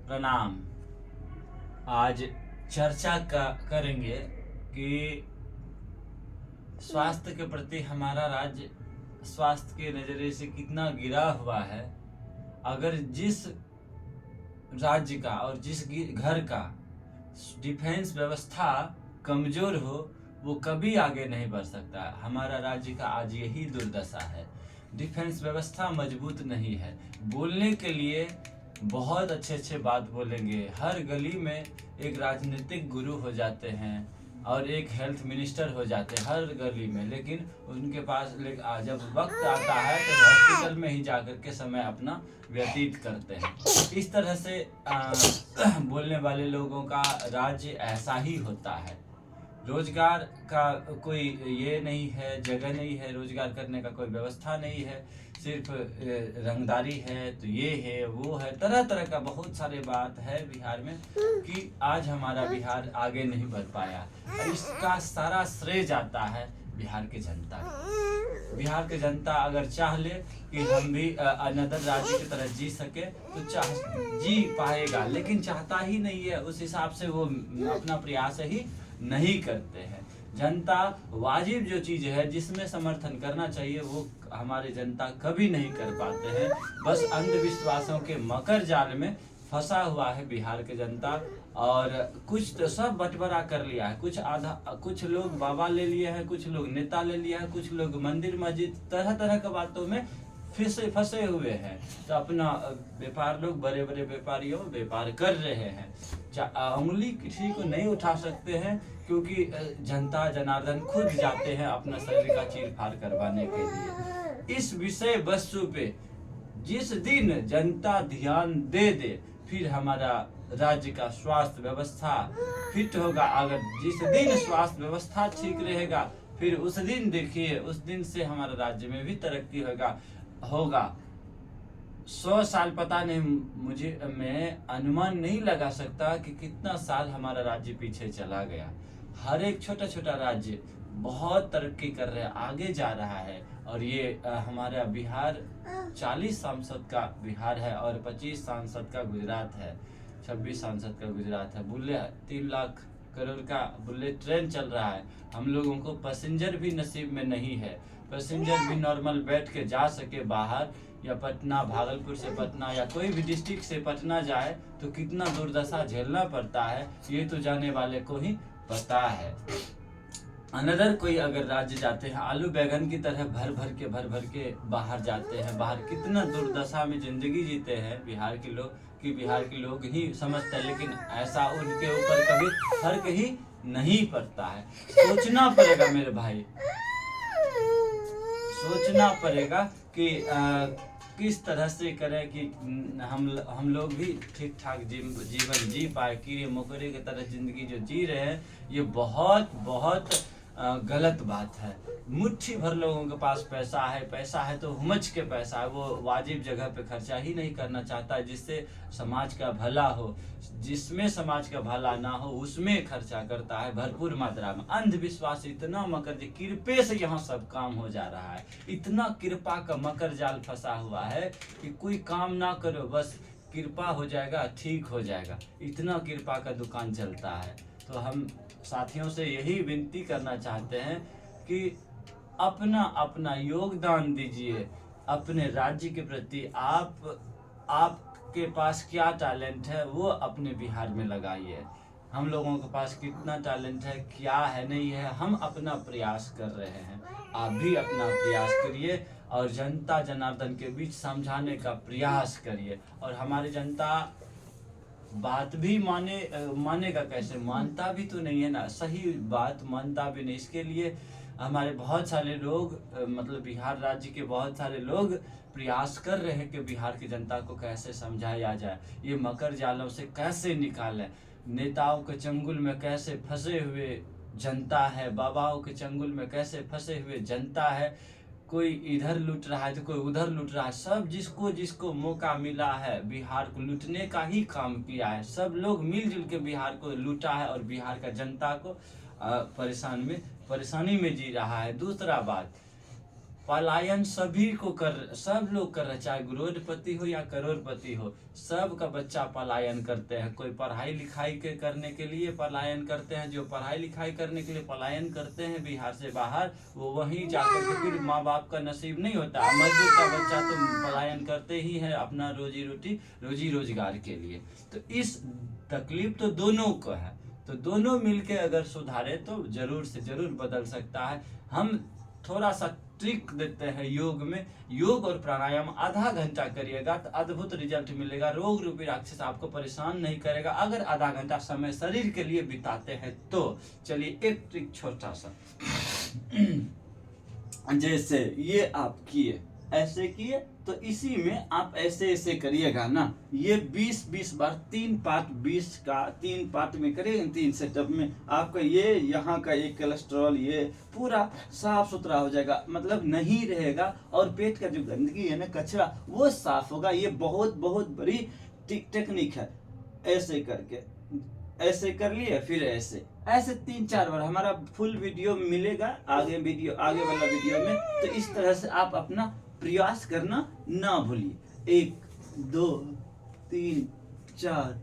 प्रणाम। आज चर्चा करेंगे कि स्वास्थ्य के प्रति हमारा राज्य स्वास्थ्य के नजरिए से कितना गिरा हुआ है। अगर जिस राज्य का और जिस घर का डिफेंस व्यवस्था कमजोर हो वो कभी आगे नहीं बढ़ सकता। हमारा राज्य का आज यही दुर्दशा है। डिफेंस व्यवस्था मजबूत नहीं है। बोलने के लिए बहुत अच्छे अच्छे बात बोलेंगे, हर गली में एक राजनीतिक गुरु हो जाते हैं और एक हेल्थ मिनिस्टर हो जाते हैं हर गली में, लेकिन उनके पास जब वक्त आता है तो हॉस्पिटल में ही जाकर के समय अपना व्यतीत करते हैं। इस तरह से बोलने वाले लोगों का राज्य ऐसा ही होता है। रोजगार का कोई ये नहीं है, जगह नहीं है, रोजगार करने का कोई व्यवस्था नहीं है, सिर्फ रंगदारी है तो ये है वो है, तरह तरह का बहुत सारे बात है बिहार में कि आज हमारा बिहार आगे नहीं बढ़ पाया। इसका सारा श्रेय जाता है बिहार के जनता। बिहार के जनता अगर चाह ले कि हम भी अनदर राज्य की तरह जी सके तो जी पाएगा, लेकिन चाहता ही नहीं है। उस हिसाब से वो अपना प्रयास ही नहीं करते हैं। जनता वाजिब जो चीज है जिसमें समर्थन करना चाहिए वो हमारे जनता कभी नहीं कर पाते हैं। बस अंधविश्वासों के मकर जाल में फंसा हुआ है बिहार के जनता। और कुछ तो सब बंटवारा कर लिया है, कुछ लोग बाबा ले लिए हैं, कुछ लोग नेता ले लिया है, कुछ लोग मंदिर मस्जिद तरह तरह के बातों में फंसे हुए हैं। तो अपना व्यापार लोग बड़े बड़े व्यापारियों व्यापार कर रहे हैं। उंगली किसी को नहीं उठा सकते हैं क्योंकि जनता जनार्दन खुद जाते हैं अपना शरीर का चीर फाड़ करवाने के लिए। इस विषय वस्तु पे जिस दिन जनता ध्यान दे दे फिर हमारा राज्य का स्वास्थ्य व्यवस्था फिट होगा। अगर जिस दिन स्वास्थ्य व्यवस्था ठीक रहेगा फिर उस दिन देखिए, उस दिन से हमारे राज्य में भी तरक्की होगा। 100 साल पता नहीं, मैं अनुमान नहीं लगा सकता कि कितना साल हमारा राज्य पीछे चला गया। हर एक छोटा छोटा राज्य बहुत तरक्की कर रहा है, आगे जा रहा है। और ये हमारा बिहार 40 सांसद का बिहार है और 25 सांसद का गुजरात है, 26 सांसद का गुजरात है। बुलेट 3 लाख करोड़ का बुलेट ट्रेन चल रहा है। हम लोगों को पैसेंजर भी नसीब में नहीं है। पैसेंजर भी नॉर्मल बैठ के जा सके बाहर, या पटना, भागलपुर से पटना या कोई भी डिस्ट्रिक्ट से पटना जाए तो कितना दुर्दशा झेलना पड़ता है ये तो जाने वाले को ही पता है। अनदर कोई अगर राज्य जाते हैं आलू बैगन की तरह भर भर के बाहर जाते हैं। बाहर कितना दुर्दशा में जिंदगी जीते हैं बिहार के लोग ही समझते हैं, लेकिन ऐसा उनके ऊपर कभी फर्क ही नहीं पड़ता है। सोचना पड़ेगा मेरे भाई, सोचना पड़ेगा कि किस तरह से करें कि हम लोग भी ठीक ठाक जीवन जी पाए। कीड़े मकोड़े की तरह जिंदगी जो जी रहे हैं ये बहुत गलत बात है। मुट्ठी भर लोगों के पास पैसा है तो हुमच के पैसा है, वो वाजिब जगह पे खर्चा ही नहीं करना चाहता जिससे समाज का भला हो। जिसमें समाज का भला ना हो उसमें खर्चा करता है भरपूर मात्रा में। अंधविश्वास इतना मकर कृपे से यहाँ सब काम हो जा रहा है। इतना कृपा का मकर जाल फंसा हुआ है कि कोई काम ना करो बस कृपा हो जाएगा, ठीक हो जाएगा, इतना कृपा का दुकान चलता है। तो हम साथियों से यही विनती करना चाहते हैं कि अपना योगदान दीजिए अपने राज्य के प्रति। आपके पास क्या टैलेंट है वो अपने बिहार में लगाइए। हम लोगों के पास कितना टैलेंट है, क्या है, नहीं है, हम अपना प्रयास कर रहे हैं। आप भी अपना प्रयास करिए और जनता जनार्दन के बीच समझाने का प्रयास करिए। और हमारी जनता बात भी मानेगा कैसे, मानता भी तो नहीं है ना, सही बात मानता भी नहीं। इसके लिए हमारे बहुत सारे लोग मतलब बिहार राज्य के बहुत सारे लोग प्रयास कर रहे हैं कि बिहार की जनता को कैसे समझाया जाए, ये मकर जालों से कैसे निकालें। नेताओं के चंगुल में कैसे फंसे हुए जनता है, बाबाओं के चंगुल में कैसे फंसे हुए जनता है। कोई इधर लूट रहा है तो कोई उधर लूट रहा है। सब जिसको मौका मिला है बिहार को लूटने का ही काम किया है। सब लोग मिलजुल के बिहार को लूटा है और बिहार का जनता को परेशानी में जी रहा है। दूसरा बात, पलायन सब लोग कर रहे हैं, चाहे करोड़पति हो या करोड़पति हो, सबका बच्चा पलायन करते हैं। कोई पढ़ाई लिखाई के करने के लिए पलायन करते हैं, जो पढ़ाई लिखाई करने के लिए पलायन करते हैं बिहार से बाहर, वो वहीं जाकर के फिर माँ बाप का नसीब नहीं होता। मजदूर का बच्चा तो पलायन करते ही है अपना रोजी रोजगार के लिए। तो इस तकलीफ तो दोनों को है, तो दोनों मिलके अगर सुधारे तो जरूर से जरूर बदल सकता है। हम थोड़ा सा ट्रिक देते हैं योग में, योग और प्राणायाम आधा घंटा करिएगा तो अद्भुत रिजल्ट मिलेगा। रोग रूपी राक्षस आपको परेशान नहीं करेगा अगर आधा घंटा समय शरीर के लिए बिताते हैं तो। चलिए एक ट्रिक छोटा सा जैसे ये आप किए, ऐसे किए, तो इसी में आप ऐसे ऐसे करिएगा ना। ये 20 बार 3 पार्ट 20 का 3 पार्ट में करिएगा, 3 सेटअप में आपका ये यहाँ का एक कोलेस्ट्रॉल ये पूरा साफ सुथरा हो जाएगा, मतलब नहीं रहेगा। और पेट का जो गंदगी है ना, कचरा, वो साफ होगा। ये बहुत बड़ी टेक्निक है। ऐसे करके ऐसे कर लिए, फिर ऐसे 3-4 बार। हमारा फुल वीडियो मिलेगा आगे वाला वीडियो में। तो इस तरह से आप अपना प्रयास करना ना भूलिए। 1 2 3 4